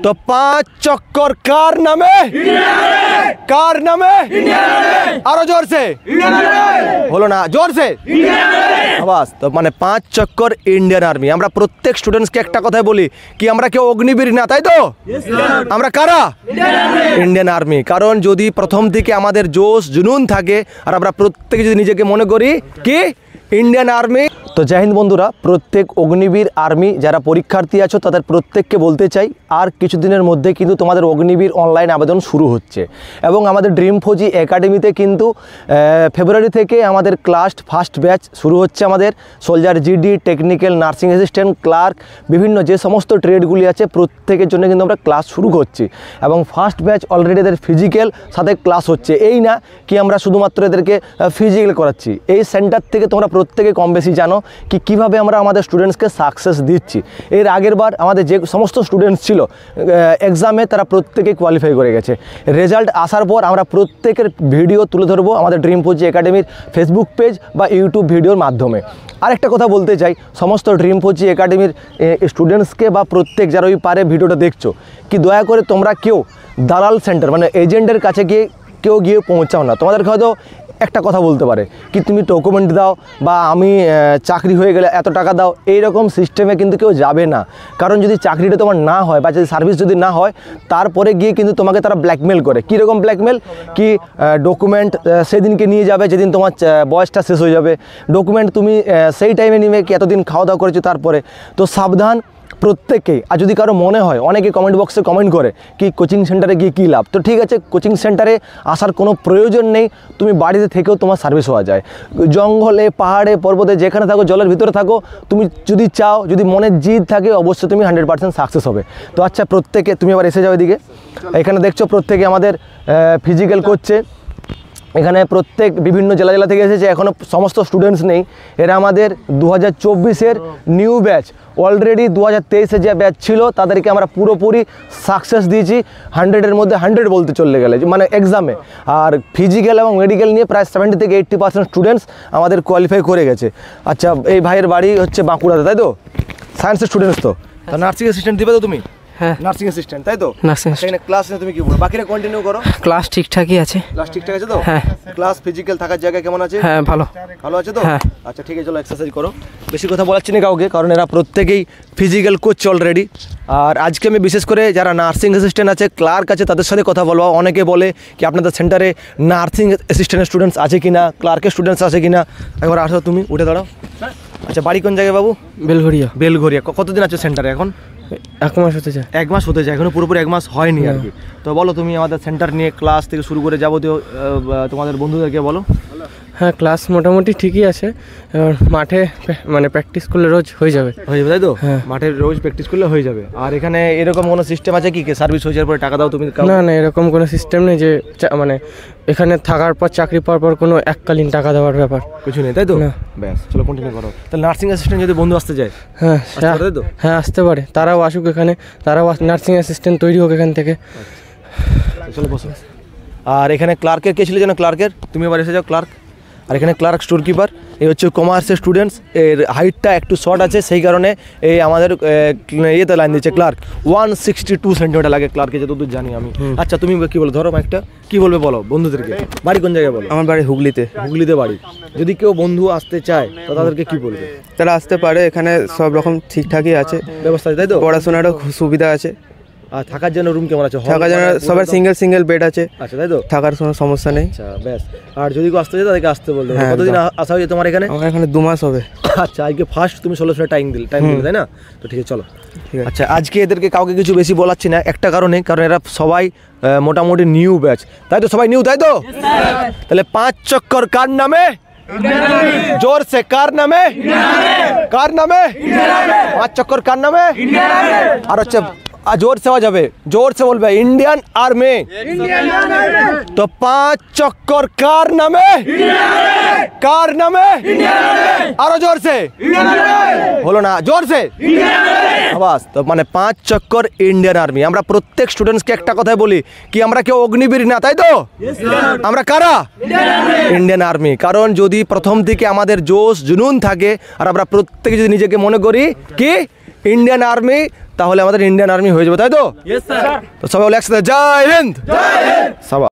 तो 5 चक्कर कार नामे आरो जोर से হলো না জোরসে আওয়াজ তো মানে 5 চক্কর ইন্ডিয়ান আর্মি। আমরা প্রত্যেক স্টুডেন্টসকে একটা কথাই বলি কি আমরা কেউ অগ্নিবীর না, তাই তো? আমরা কারা? Indian army. কারণ যদি প্রথম থেকে আমাদের জোশ জুনুন থাকে আর আমরা প্রত্যেকে যদি নিজেকে মনে করি কি ইন্ডিয়ান আর্মি। তো জয় হিন্দ বন্ধুরা, প্রত্যেক অগ্নিবীর আর্মি যারা পরীক্ষার্থী আছো তাদের প্রত্যেককে বলতে চাই আর কিছুদিনের মধ্যে কিন্তু তোমাদের অগ্নিবীর অনলাইন আবেদন শুরু হচ্ছে এবং আমাদের ড্রিম ফৌজি একাডেমিতে কিন্তু ফেব্রুয়ারি থেকে আমাদের ক্লাস ফার্স্ট ব্যাচ শুরু হচ্ছে। আমাদের soldier GD, technical, nursing assistant, clerk, বিভিন্ন যে সমস্ত ট্রেডগুলি আছে প্রত্যেকের জন্য কিন্তু আমরা ক্লাস শুরু করছি এবং ফার্স্ট ব্যাচ অলরেডি এদের ফিজিক্যাল সাথে ক্লাস হচ্ছে। এই না কি আমরা শুধুমাত্র এদেরকে ফিজিক্যাল করাচ্ছি, এই সেন্টার থেকে তোমরা প্রত্যেকে কম বেশি জানো কি কীভাবে আমরা আমাদের স্টুডেন্টসকে সাকসেস দিচ্ছি। এর আগের বার আমাদের যে সমস্ত স্টুডেন্টস ছিল এক্সামে তারা প্রত্যেকেই কোয়ালিফাই করে গেছে। রেজাল্ট আসার পর আমরা প্রত্যেকের ভিডিও তুলে ধরবো আমাদের ড্রিম ফৌজি একাডেমির ফেসবুক পেজ বা ইউটিউব ভিডিওর মাধ্যমে। আরেকটা কথা বলতে চাই, সমস্ত ড্রিম ফৌজি একাডেমির স্টুডেন্টসকে বা প্রত্যেক যারা ওই পারে ভিডিওটা দেখছো কি দয়া করে তোমরা কেউ দালাল সেন্টার মানে এজেন্টের কাছে কেউ গিয়ে পৌঁছাও না। তোমাদেরকে হয়তো একটা কথা বলতে পারে কি তুমি ডকুমেন্ট দাও বা আমি চাকরি হয়ে গেলে এত টাকা দাও, এইরকম সিস্টেমে কিন্তু কেউ যাবে না। কারণ যদি চাকরিটা তোমার না হয় বা যদি সার্ভিস যদি না হয় তারপরে গিয়ে কিন্তু তোমাকে তারা ব্ল্যাকমেল করে। কীরকম ব্ল্যাকমেল কি ডকুমেন্ট সেদিনকে নিয়ে যাবে যেদিন তোমার বয়সটা শেষ হয়ে যাবে, ডকুমেন্ট তুমি সেই টাইমে নিবে কি এতদিন খাওয়া দাওয়া করেছো তারপরে। তো সাবধান প্রত্যেকেই। আর যদি কারো মনে হয়, অনেকে কমেন্ট বক্সে কমেন্ট করে কি কোচিং সেন্টারে গিয়ে কী লাভ, তো ঠিক আছে কোচিং সেন্টারে আসার কোনো প্রয়োজন নেই, তুমি বাড়িতে থেকেও তোমার সার্ভিস হওয়া যায়। জঙ্গলে, পাহাড়ে, পর্বতে যেখানে থাকো, জলের ভিতরে থাকো, তুমি যদি চাও, যদি মনের জিদ থাকে অবশ্যই তুমি 100% সাকসেস হবে। তো আচ্ছা প্রত্যেকে তুমি আবার এসে যাও এদিকে। এখানে দেখছো প্রত্যেকে আমাদের ফিজিক্যাল করছে। এখানে প্রত্যেক বিভিন্ন জেলা থেকে এসেছে, এখনও সমস্ত স্টুডেন্টস নেই। এরা আমাদের 2024-এর নিউ ব্যাচ। অলরেডি 2023-এ যে ব্যাচ ছিল তাদেরকে আমরা পুরোপুরি সাকসেস দিয়েছি, 100-এর মধ্যে 100 বলতে চলে গেলে মানে এক্সামে। আর ফিজিক্যাল এবং মেডিকেল নিয়ে প্রায় 70 থেকে 80% স্টুডেন্টস আমাদের কোয়ালিফাই করে গেছে। আচ্ছা এই ভাইয়ের বাড়ি হচ্ছে বাঁকুড়াতে, তাই তো? সায়েন্সের স্টুডেন্টস তো নার্সিং অ্যাসিস্ট্যান্ট দিবে তো তুমি? হ্যাঁ নার্সিং অ্যাসিস্ট্যান্ট, তাই তো? Nursing assistant. ক্লাস নিয়ে তুমি কি বলছো? বাকিরা কন্টিনিউ করো। ক্লাস ঠিকঠাকই আছে। ক্লাস ঠিকঠাক আছে তো? হ্যাঁ। ক্লাস ফিজিক্যাল থাকার জায়গা কেমন আছে? হ্যাঁ ভালো আছে তো? হ্যাঁ। আচ্ছা ঠিক আছে, চলো এক্সারসাইজ করো। বেশি কথা বলাচ্ছি না কাউকে, কারণ এরা প্রত্যেকেই ফিজিক্যাল করছে অলরেডি। আর আজকে আমি বিশেষ করে যারা নার্সিং অ্যাসিস্ট্যান্ট আছে, ক্লার্ক আছে, তাদের সাথে কথা বলবো। অনেকে বলে কি আপনাদের সেন্টারে নার্সিং অ্যাসিস্ট্যান্টের স্টুডেন্টস আছে কিনা, ক্লার্কের স্টুডেন্টস আছে কিনা। একবার আসো, তুমি উঠে দাঁড়াও। আচ্ছা বাড়ি কোন জায়গায় বাবু? বেলঘরিয়া। কতদিন আছে সেন্টারে এখন? 1 মাস হতে যায়। 1 মাস হতে যায়, এখনো পুরোপুরি 1 মাস হয়নি আর কি। তো বলো তুমি আমাদের সেন্টার নিয়ে ক্লাস থেকে শুরু করে যাবতীয় তোমাদের বন্ধুদেরকে বলো। হ্যাঁ ক্লাস মোটামুটি ঠিকই আছে, এবার মাঠে মানে প্র্যাকটিস করলে রোজ হয়ে যাবে, তাই তো? হ্যাঁ মাঠে রোজ প্র্যাকটিস করলে হয়ে যাবে। আর এখানে এরকম কোনো সিস্টেম আছে কি সার্ভিস হয়ে যাওয়ার পরে টাকা দাও তুমি? না এরকম কোনো সিস্টেম নেই যে মানে এখানে থাকার পর চাকরি পাওয়ার পর কোনো এককালীন টাকা দেওয়ার ব্যাপার কিছু নেই, তাই তো? ব্যাস চলো কন্টিনিউ করো। তাহলে নার্সিং অ্যাসিস্ট্যান্ট যদি বন্ধু আসতে যায়, হ্যাঁ হ্যাঁ আসতে পারে, তারাও আসুক এখানে, তারাও নার্সিং অ্যাসিস্ট্যান্ট তৈরি হোক এখান থেকে। চলো বসো। আর এখানে ক্লার্কের কে ছিল যেন? ক্লার্কের তুমি এবার এসে যাও, ক্লার্ক। আর এখানে ক্লার্ক স্টোর কিপার। এই হচ্ছে কমার্সের স্টুডেন্টস, এর হাইটটা একটু শর্ট আছে সেই কারণে এই আমাদের ইয়েতে লাইন দিচ্ছে। ক্লার্ক 162 সেন্টিমিটার লাগে ক্লার্কে, যতদূর জানি আমি। আচ্ছা তুমি কি বলো, ধরো একটা কি বলবে বলো বন্ধুদেরকে। বাড়ি কোন জায়গায় বলো? আমার বাড়ি হুগলিতে। হুগলিতে বাড়ি। যদি কেউ বন্ধু আসতে চায় তো তাদেরকে কি বলবে? তারা আসতে পারে, এখানে সব রকম ঠিকঠাকই আছে ব্যবস্থা, তাই তো? পড়াশোনারও সুবিধা আছে। আর থাকার জন্য রুম কেমন আছে? থাকার জন্য সবার সিঙ্গেল বেড আছে। আচ্ছা তাই তো? থাকার কোনো সমস্যা নেই। আচ্ছা ব্যাস। আর যদি কেউ আসতে চায় তাদেরকে আসতে বলতে হবে। কতদিন আসা হয়েছে তোমার এখানে? আমার এখানে 2 মাস হবে। আচ্ছা আজকে ফার্স্ট তুমি 16 টাইম দিলে, তাই না? তো ঠিক আছে চলো। আচ্ছা আজকে এদেরকে কাউকে কিছু বেশি বলাচ্ছি না একটা কারণে, কারণ এরা সবাই মোটামুটি নিউ ব্যাচ, তাই তো? সবাই নিউ, তাই তো? তাহলে 5 চক্কর কার নামে? जोर से कार नामे 5 चक्कर कार नामे और अच्छा जोर से आवाज आवे, जोर से बोलबे इंडियन आर्मी। तो 5 चक्कर कार नामे और जोर से হলো না জোরসে আওয়াজ। তো মানে 5 চক্কর ইন্ডিয়ান আর্মি। আমরা প্রত্যেক স্টুডেন্টসকে একটা কথাই বলি কি আমরা কেউ অগ্নিবীর না, তাই তো? আমরা কারা? Indian army. কারণ যদি প্রথম থেকে আমাদের জোশ জুনুন থাকে আর আমরা প্রত্যেকে যদি নিজেকে মনে করি কি ইন্ডিয়ান আর্মি, তাহলে আমাদের ইন্ডিয়ান আর্মি হয়ে যাবে, তাই তো? তো সবাই বলে একসাথে জয় হিন্দ। সাবাস।